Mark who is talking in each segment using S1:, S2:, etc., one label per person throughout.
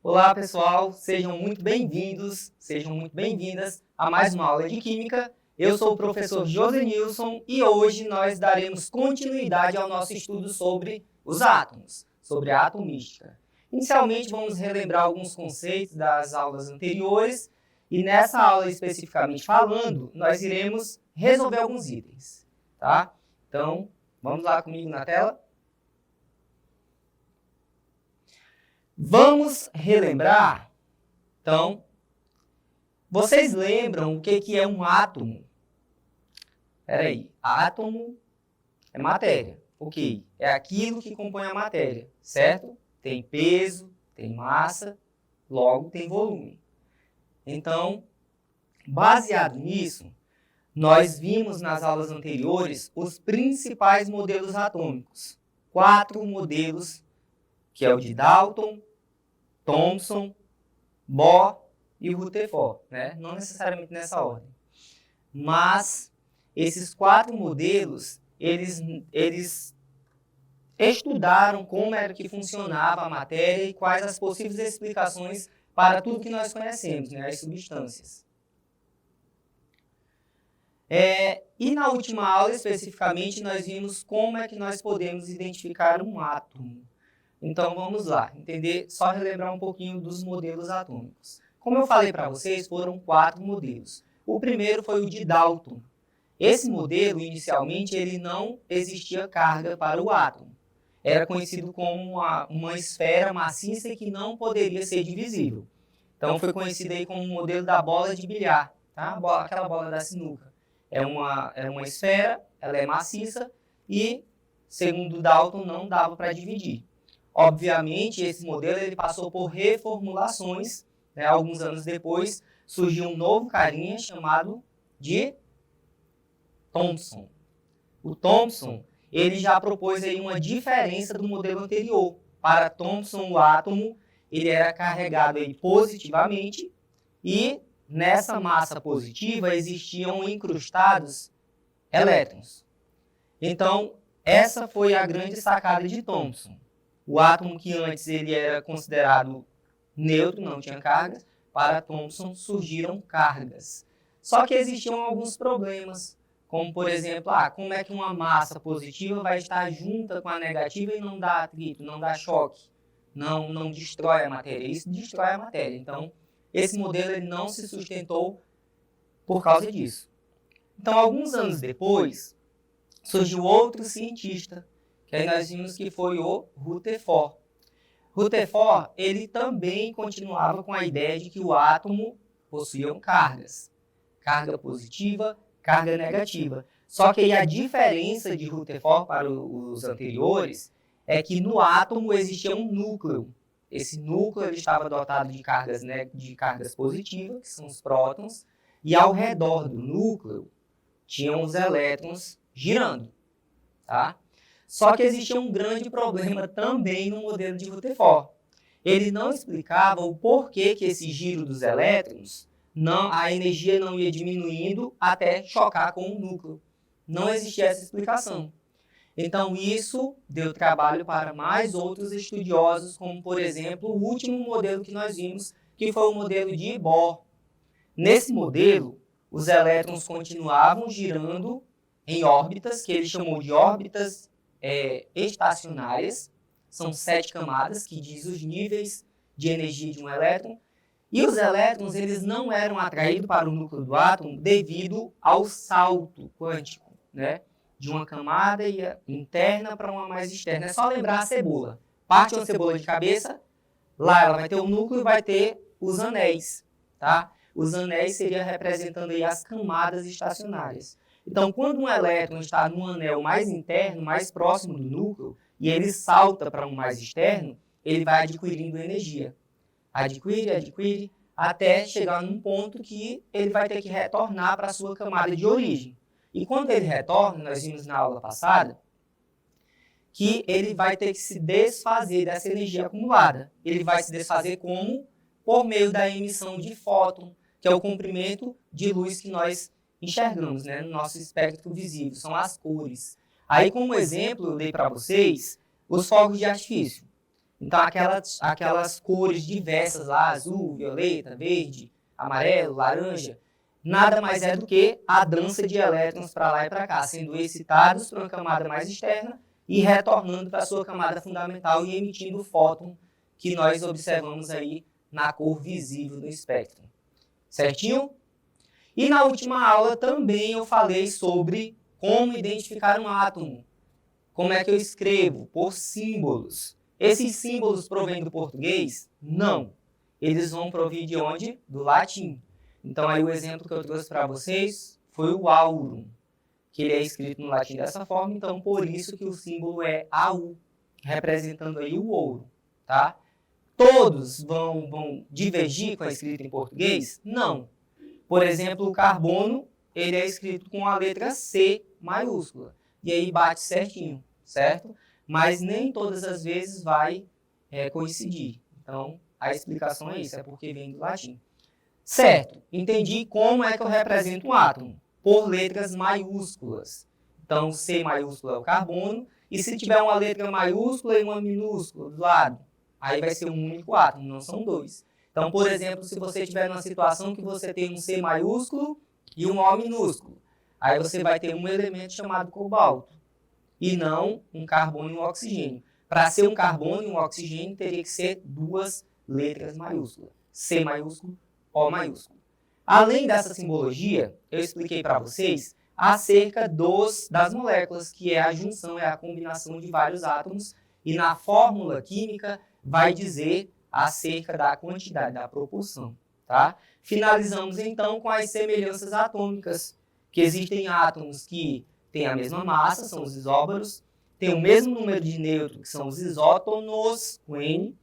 S1: Olá, pessoal, sejam muito bem-vindos, sejam muito bem-vindas a mais uma aula de Química. Eu sou o professor Josenilson e hoje nós daremos continuidade ao nosso estudo sobre os átomos, sobre a atomística. Inicialmente, vamos relembrar alguns conceitos das aulas anteriores e nessa aula especificamente falando, nós iremos resolver alguns itens, tá? Então, vamos lá comigo na tela. Vamos relembrar, então, vocês lembram o que é um átomo? Espera aí, átomo é matéria, ok, é aquilo que compõe a matéria, certo? Tem peso, tem massa, logo tem volume. Então, baseado nisso, nós vimos nas aulas anteriores os principais modelos atômicos, 4 modelos, que é o de Dalton, Thomson, Bohr e o Rutherford, né? Não necessariamente nessa ordem. Mas esses 4 modelos, eles estudaram como era que funcionava a matéria e quais as possíveis explicações para tudo que nós conhecemos, né? As substâncias. E na última aula, especificamente, nós vimos como é que nós podemos identificar um átomo. Então, vamos lá, só relembrar um pouquinho dos modelos atômicos. Como eu falei para vocês, foram 4 modelos. O primeiro foi o de Dalton. Esse modelo, inicialmente, ele não existia carga para o átomo. Era conhecido como uma esfera maciça que não poderia ser divisível. Então, foi conhecido aí como o modelo da bola de bilhar, tá? Aquela bola da sinuca. É uma esfera, ela é maciça e, segundo Dalton, não dava para dividir. Obviamente, esse modelo ele passou por reformulações, né? Alguns anos depois, surgiu um novo carinha chamado de Thomson. O Thomson ele já propôs aí uma diferença do modelo anterior. Para Thomson, o átomo ele era carregado aí positivamente e nessa massa positiva existiam incrustados elétrons. Então, essa foi a grande sacada de Thomson. O átomo que antes ele era considerado neutro, não tinha cargas, para Thomson surgiram cargas. Só que existiam alguns problemas, como por exemplo, como é que uma massa positiva vai estar junta com a negativa e não dá atrito, não dá choque, não destrói a matéria. Isso destrói a matéria. Então, esse modelo ele não se sustentou por causa disso. Então, alguns anos depois, surgiu outro cientista, que aí nós vimos que foi o Rutherford. Rutherford, ele também continuava com a ideia de que o átomo possuía cargas. Carga positiva, carga negativa. Só que aí a diferença de Rutherford para os anteriores é que no átomo existia um núcleo. Esse núcleo ele estava dotado de cargas positivas, que são os prótons, e ao redor do núcleo tinham os elétrons girando, tá? Só que existia um grande problema também no modelo de Rutherford. Ele não explicava o porquê que esse giro dos elétrons, a energia não ia diminuindo até chocar com o núcleo. Não existia essa explicação. Então, isso deu trabalho para mais outros estudiosos, como, por exemplo, o último modelo que nós vimos, que foi o modelo de Bohr. Nesse modelo, os elétrons continuavam girando em órbitas, que ele chamou de órbitas estacionárias. São 7 camadas, que diz os níveis de energia de um elétron. E os elétrons eles não eram atraídos para o núcleo do átomo devido ao salto quântico, né? De uma camada interna para uma mais externa. É só lembrar a cebola. Parte uma cebola de cabeça, lá ela vai ter o núcleo e vai ter os anéis, tá? Os anéis seriam representando aí as camadas estacionárias. Então, quando um elétron está num anel mais interno, mais próximo do núcleo, e ele salta para um mais externo, ele vai adquirindo energia. Adquire, até chegar num ponto que ele vai ter que retornar para a sua camada de origem. E quando ele retorna, nós vimos na aula passada, que ele vai ter que se desfazer dessa energia acumulada. Ele vai se desfazer como? Por meio da emissão de fóton, que é o comprimento de luz que nós enxergamos, né, no nosso espectro visível, são as cores. Aí, como exemplo, eu dei para vocês os fogos de artifício. Então, aquelas cores diversas lá, azul, violeta, verde, amarelo, laranja, nada mais é do que a dança de elétrons para lá e para cá, sendo excitados para uma camada mais externa e retornando para a sua camada fundamental e emitindo o fóton que nós observamos aí na cor visível do espectro. Certinho? E na última aula também eu falei sobre como identificar um átomo. Como é que eu escrevo? Por símbolos. Esses símbolos provêm do português? Não. Eles vão provir de onde? Do latim. Então, aí o exemplo que eu trouxe para vocês foi o aurum, que ele é escrito no latim dessa forma, então por isso que o símbolo é AU, representando aí o ouro, tá? Todos vão divergir com a escrita em português? Não. Por exemplo, o carbono, ele é escrito com a letra C maiúscula, e aí bate certinho, certo? Mas nem todas as vezes vai coincidir. Então, a explicação é isso, é porque vem do latim. Certo, entendi como é que eu represento um átomo, por letras maiúsculas. Então, C maiúsculo é o carbono, e se tiver uma letra maiúscula e uma minúscula do lado, aí vai ser um único átomo, não são dois. Então, por exemplo, se você estiver numa situação que você tem um C maiúsculo e um O minúsculo, aí você vai ter um elemento chamado cobalto, e não um carbono e um oxigênio. Para ser um carbono e um oxigênio, teria que ser duas letras maiúsculas, C maiúsculo, O maiúsculo. Além dessa simbologia, eu expliquei para vocês acerca das moléculas, que é a junção, é a combinação de vários átomos, e na fórmula química vai dizer acerca da quantidade, da proporção, tá? Finalizamos então com as semelhanças atômicas, que existem átomos que têm a mesma massa, são os isóbaros, tem o mesmo número de nêutrons, que são os isótonos, com N,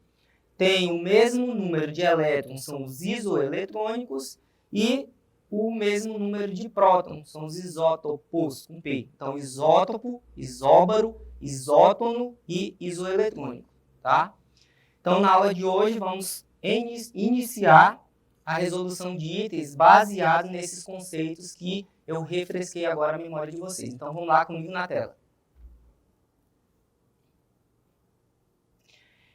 S1: tem o mesmo número de elétrons, são os isoeletrônicos, e o mesmo número de prótons, são os isótopos, com P. Então, isótopo, isóbaro, isótono e isoeletrônico, tá? Então, na aula de hoje, vamos iniciar a resolução de itens baseado nesses conceitos que eu refresquei agora a memória de vocês. Então, vamos lá comigo na tela.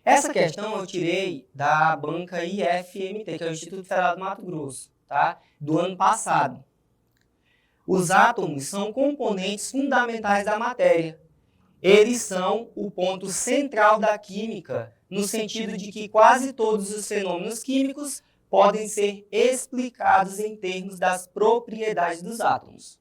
S1: Essa questão eu tirei da banca IFMT, que é o Instituto Federal do Mato Grosso, tá? Do ano passado. Os átomos são componentes fundamentais da matéria. Eles são o ponto central da química, no sentido de que quase todos os fenômenos químicos podem ser explicados em termos das propriedades dos átomos.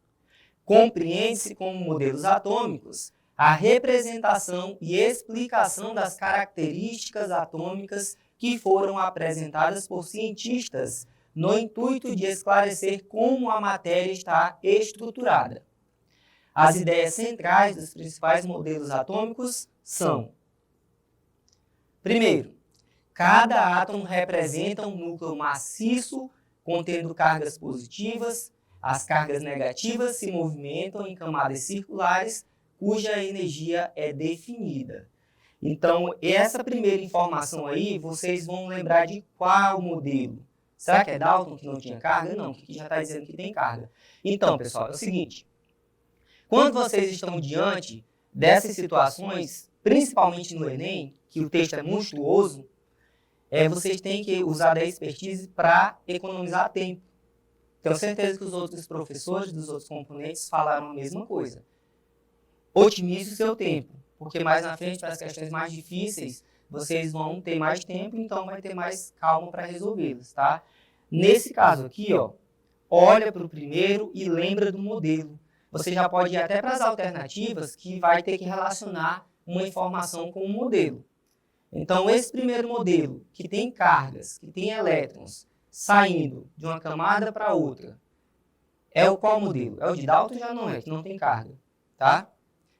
S1: Compreende-se como modelos atômicos a representação e explicação das características atômicas que foram apresentadas por cientistas no intuito de esclarecer como a matéria está estruturada. As ideias centrais dos principais modelos atômicos são: primeiro, cada átomo representa um núcleo maciço contendo cargas positivas. As cargas negativas se movimentam em camadas circulares cuja energia é definida. Então, essa primeira informação aí, vocês vão lembrar de qual modelo? Será que é Dalton que não tinha carga? Não, que aqui já está dizendo que tem carga. Então, pessoal, é o seguinte. Quando vocês estão diante dessas situações, principalmente no Enem, que o texto é monstruoso, vocês têm que usar da expertise para economizar tempo. Tenho certeza que os outros professores dos outros componentes falaram a mesma coisa. Otimize o seu tempo, porque mais na frente, para as questões mais difíceis, vocês vão ter mais tempo, então vai ter mais calma para resolvê-las, tá? Nesse caso aqui, ó, olha para o primeiro e lembra do modelo. Você já pode ir até para as alternativas, que vai ter que relacionar uma informação com o modelo. Então, esse primeiro modelo, que tem cargas, que tem elétrons, saindo de uma camada para outra, é o qual modelo? É o de Dalton? Já não é, que não tem carga, tá?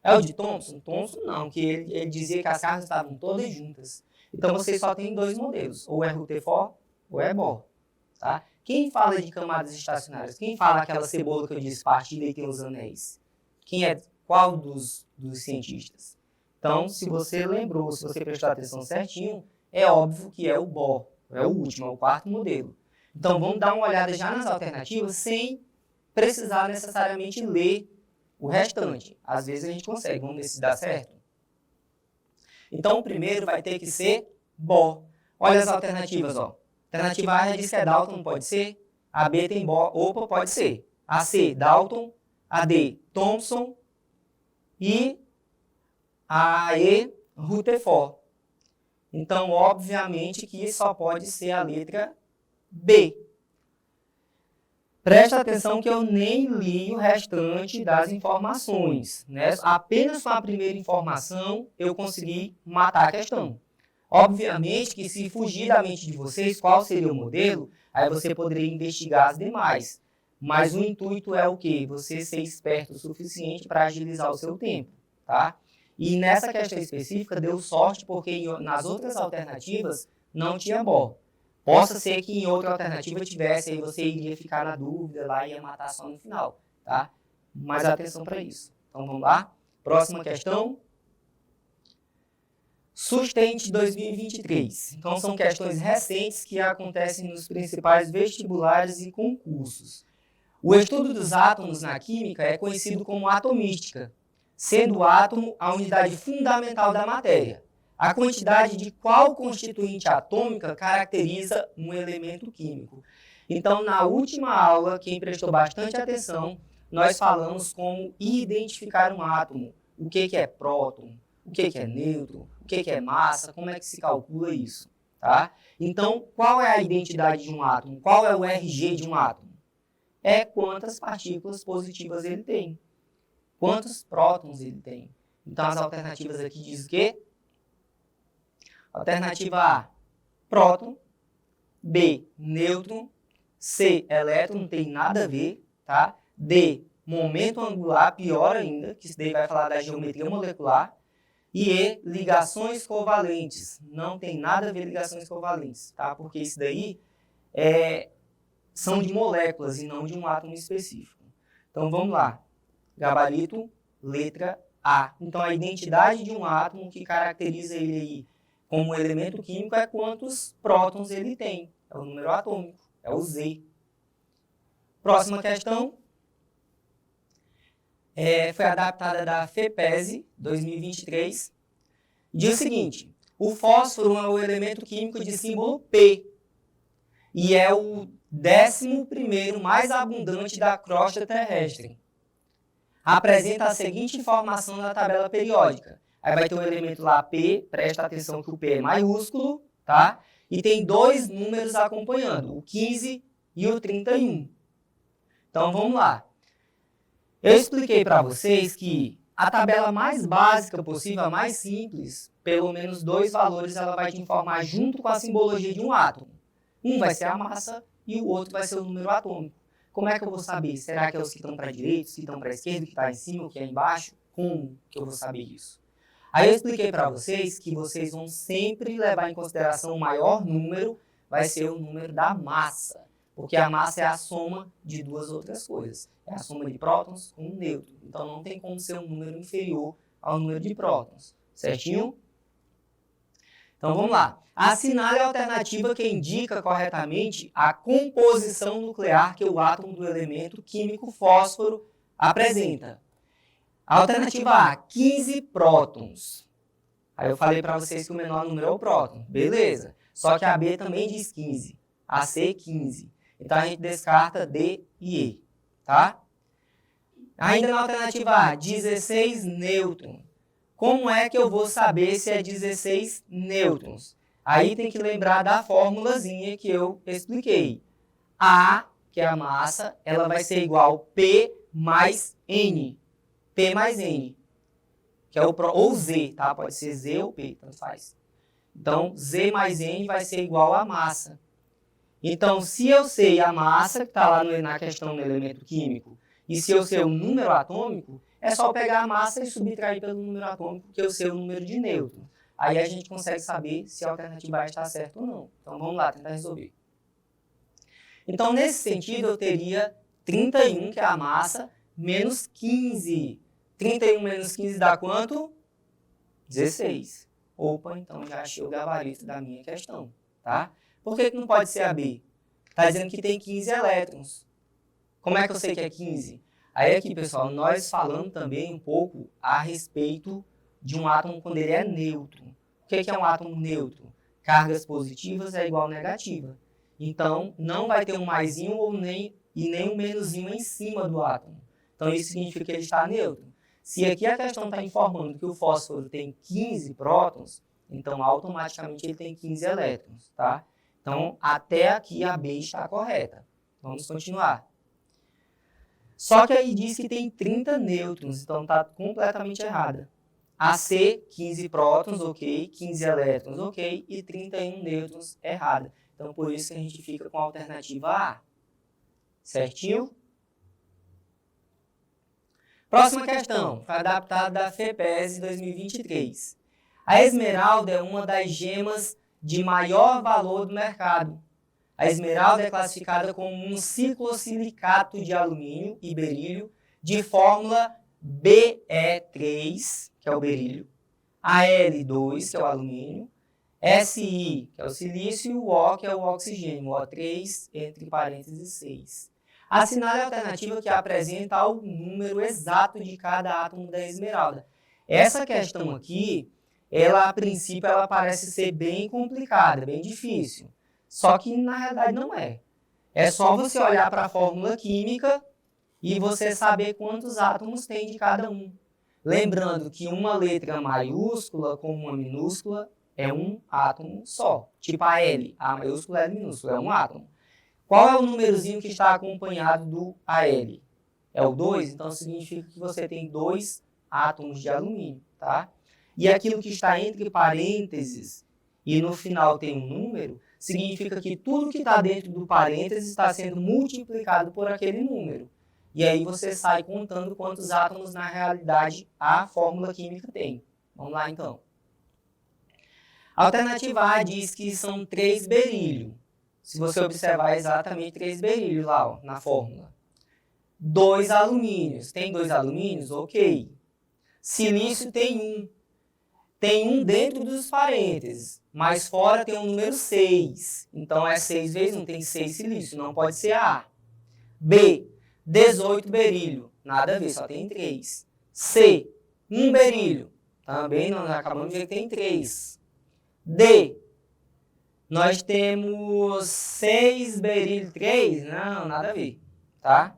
S1: É o de Thomson? Thomson não, que ele dizia que as cargas estavam todas juntas. Então, você só tem dois modelos, ou é Rutherford ou é Bohr, tá? Quem fala de camadas estacionárias? Quem fala aquela cebola que eu disse, partilha e tem os anéis? Qual dos cientistas? Então, se você lembrou, se você prestou atenção certinho, é óbvio que é o Bohr, é o último, é o quarto modelo. Então, vamos dar uma olhada já nas alternativas sem precisar necessariamente ler o restante. Às vezes a gente consegue, vamos ver se dá certo. Então, o primeiro vai ter que ser Bohr. Olha as alternativas, ó. Alternativa A diz que é Dalton, pode ser. A B tem Bohr, opa, pode ser. A C, Dalton. A D, Thomson. E a E, Rutherford. Então, obviamente que só pode ser a letra B. Presta atenção que eu nem li o restante das informações, né? Apenas com a primeira informação eu consegui matar a questão. Obviamente que se fugir da mente de vocês qual seria o modelo, aí você poderia investigar as demais. Mas o intuito é o quê? Você ser esperto o suficiente para agilizar o seu tempo, tá? E nessa questão específica deu sorte porque nas outras alternativas não tinha Bohr. Possa ser que em outra alternativa tivesse, aí você iria ficar na dúvida lá e ia matar só no final, tá? Mas atenção para isso. Então vamos lá? Próxima questão. Sustente 2023. Então são questões recentes que acontecem nos principais vestibulares e concursos. O estudo dos átomos na química é conhecido como atomística, sendo o átomo a unidade fundamental da matéria. A quantidade de qual constituinte atômica caracteriza um elemento químico. Então, na última aula, quem prestou bastante atenção, nós falamos como identificar um átomo. O que é próton, o que é nêutron, o que é massa, como é que se calcula isso, tá? Então, qual é a identidade de um átomo? Qual é o RG de um átomo? É quantas partículas positivas ele tem. Quantos prótons ele tem. Então, as alternativas aqui dizem o quê? Alternativa A, próton. B, nêutron. C, elétron, não tem nada a ver, tá? D, momento angular, pior ainda, que isso daí vai falar da geometria molecular. E E, ligações covalentes. Não tem nada a ver ligações covalentes, tá? Porque isso daí são de moléculas e não de um átomo específico. Então, vamos lá. Gabarito, letra A. Então, a identidade de um átomo que caracteriza ele aí como elemento químico é quantos prótons ele tem. É o número atômico, é o Z. Próxima questão. Foi adaptada da FEPESE 2023. Diz o seguinte, o fósforo é o elemento químico de símbolo P e é o 11º mais abundante da crosta terrestre. Apresenta a seguinte informação na tabela periódica. Aí vai ter um elemento lá P, presta atenção que o P é maiúsculo, tá? E tem dois números acompanhando, o 15 e o 31. Então vamos lá. Eu expliquei para vocês que a tabela mais básica possível, a mais simples, pelo menos dois valores ela vai te informar junto com a simbologia de um átomo. Um vai ser a massa e o outro vai ser o número atômico. Como é que eu vou saber? Será que é os que estão para a direita, os que estão para a esquerda, o que está em cima, o que é embaixo? Como que eu vou saber isso? Aí eu expliquei para vocês que vocês vão sempre levar em consideração o maior número, vai ser o número da massa. Porque a massa é a soma de duas outras coisas. É a soma de prótons com nêutron. Então não tem como ser um número inferior ao número de prótons. Certinho? Então vamos lá. Assinale a alternativa que indica corretamente a composição nuclear que o átomo do elemento químico fósforo apresenta. Alternativa A, 15 prótons. Aí eu falei para vocês que o menor número é o próton. Beleza. Só que a B também diz 15. A C, 15. Então a gente descarta D e E. Tá? Ainda na alternativa A, 16 nêutrons. Como é que eu vou saber se é 16 nêutrons? Aí tem que lembrar da formulazinha que eu expliquei. A, que é a massa, ela vai ser igual a P mais N. P mais N. Que é ou Z, tá? Pode ser Z ou P, tanto faz. Então, Z mais N vai ser igual a massa. Então, se eu sei a massa, que está lá na questão do elemento químico, e se eu sei o número atômico, é só pegar a massa e subtrair pelo número atômico, que eu sei o número de nêutrons. Aí a gente consegue saber se a alternativa A está certa ou não. Então, vamos lá, tentar resolver. Então, nesse sentido, eu teria 31, que é a massa, menos 15. 31 menos 15 dá quanto? 16. Opa, então já achei o gabarito da minha questão, tá? Por que não pode ser a B? Está dizendo que tem 15 elétrons. Como é que eu sei que é 15? Aí aqui, pessoal, nós falamos também um pouco a respeito de um átomo quando ele é nêutron. O que é um átomo neutro? Cargas positivas é igual a negativa. Então, não vai ter um maisinho e nem um menusinho em cima do átomo. Então, isso significa que ele está neutro. Se aqui a questão está informando que o fósforo tem 15 prótons, então automaticamente ele tem 15 elétrons, tá? Então, até aqui a B está correta. Vamos continuar. Só que aí diz que tem 30 nêutrons, então está completamente errada. AC, 15 prótons, ok, 15 elétrons, ok, e 31 nêutrons, errada. Então, por isso que a gente fica com a alternativa A. Certinho? Próxima questão, foi adaptada da FEPES 2023. A esmeralda é uma das gemas de maior valor do mercado. A esmeralda é classificada como um ciclosilicato de alumínio e berílio de fórmula Be3, que é o berílio, Al2, que é o alumínio, Si, que é o silício, e o O, que é o oxigênio, O3, entre parênteses 6. Assinale a alternativa que apresenta o número exato de cada átomo da esmeralda. Essa questão aqui, ela a princípio ela parece ser bem complicada, bem difícil. Só que na realidade não é. É só você olhar para a fórmula química e você saber quantos átomos tem de cada um. Lembrando que uma letra maiúscula com uma minúscula é um átomo só. Tipo a L, A maiúscula, L minúscula, é um átomo. Qual é o númerozinho que está acompanhado do AL? É o 2, então significa que você tem 2 átomos de alumínio, tá? E aquilo que está entre parênteses e no final tem um número, significa que tudo que está dentro do parênteses está sendo multiplicado por aquele número. E aí você sai contando quantos átomos na realidade a fórmula química tem. Vamos lá então. A alternativa A diz que são 3 berílio. Se você observar exatamente 3 berílio lá, ó, na fórmula. 2 alumínios. Tem 2 alumínios? Ok. Silício tem 1. Tem 1 dentro dos parênteses, mas fora tem o número 6. Então é 6 vezes 1, tem 6 silício, não pode ser A. B, 18 berílio. Nada a ver, só tem 3. C, 1 berílio. Também nós acabamos de ver que tem 3. D, nós temos 6 berílio 3? Não, nada a ver, tá?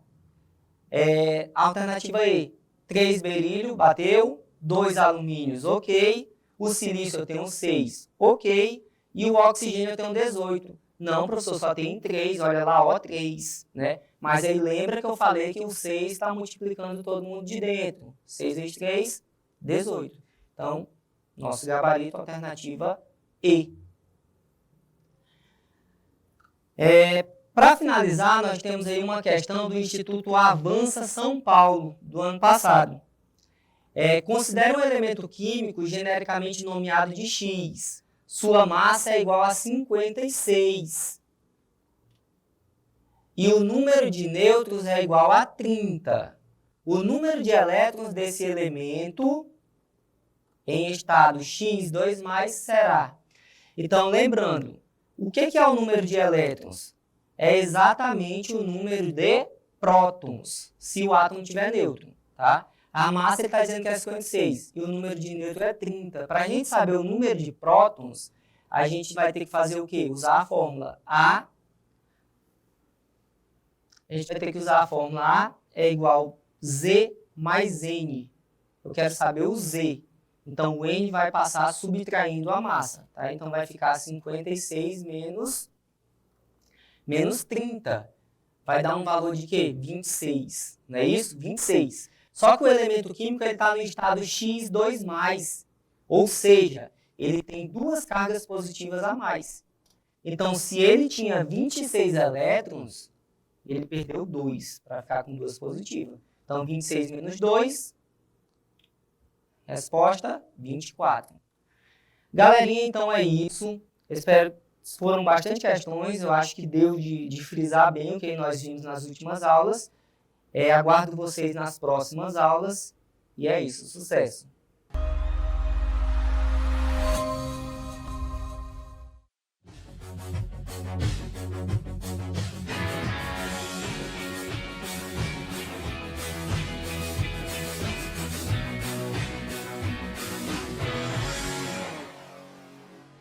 S1: Alternativa E, 3 berílio, bateu, 2 alumínios, ok. O silício eu tenho 6, ok. E o oxigênio eu tenho 18. Não, professor, só tem 3, olha lá, ó, 3, né? Mas aí lembra que eu falei que o 6 está multiplicando todo mundo de dentro. 6 vezes 3, 18. Então, nosso gabarito, alternativa E. Para finalizar, nós temos aí uma questão do Instituto Avança São Paulo, do ano passado. Considere um elemento químico genericamente nomeado de X. Sua massa é igual a 56. E o número de nêutrons é igual a 30. O número de elétrons desse elemento em estado X2+ será. Então, lembrando, o que é o número de elétrons? É exatamente o número de prótons, se o átomo tiver nêutron, tá? A massa ele está dizendo que é 56 e o número de nêutron é 30. Para a gente saber o número de prótons, a gente vai ter que fazer o quê? Usar a fórmula A. A gente vai ter que usar a fórmula A é igual Z mais N. Eu quero saber o Z. Então, o N vai passar subtraindo a massa, tá? Então, vai ficar 56 menos 30. Vai dar um valor de quê? 26. Não é isso? 26. Só que o elemento químico está no estado X2+. Ou seja, ele tem 2 cargas positivas a mais. Então, se ele tinha 26 elétrons, ele perdeu 2 para ficar com 2 positivas. Então, 26 menos 2, resposta 24. Galerinha, então é isso. Espero que foram bastante questões. Eu acho que deu de frisar bem o que nós vimos nas últimas aulas. Aguardo vocês nas próximas aulas. E é isso, sucesso!